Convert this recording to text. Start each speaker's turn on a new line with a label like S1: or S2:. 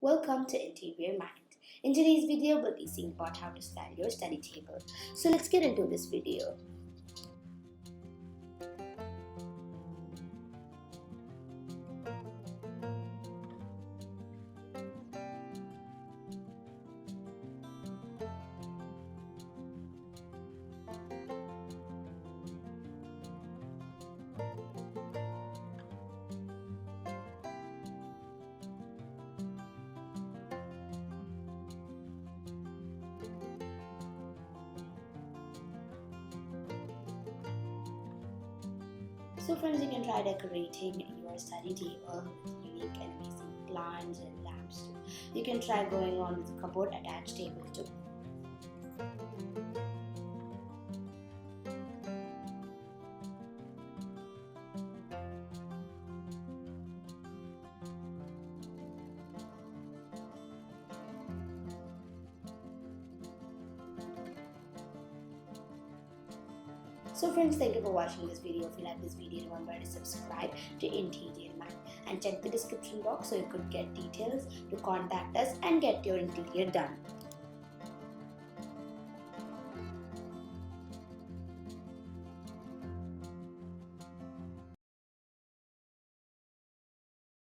S1: Welcome to Interior Mind. In today's video, we'll be seeing about how to style your study table. So let's get into this video. So friends, you can try decorating your study table with unique and amazing plants and lamps too. You can try going on with a cupboard attached table too. So friends, thank you for watching this video. If you like this video, remember to subscribe to Interior Mind and check the description box so you could get details to contact us and get your interior done.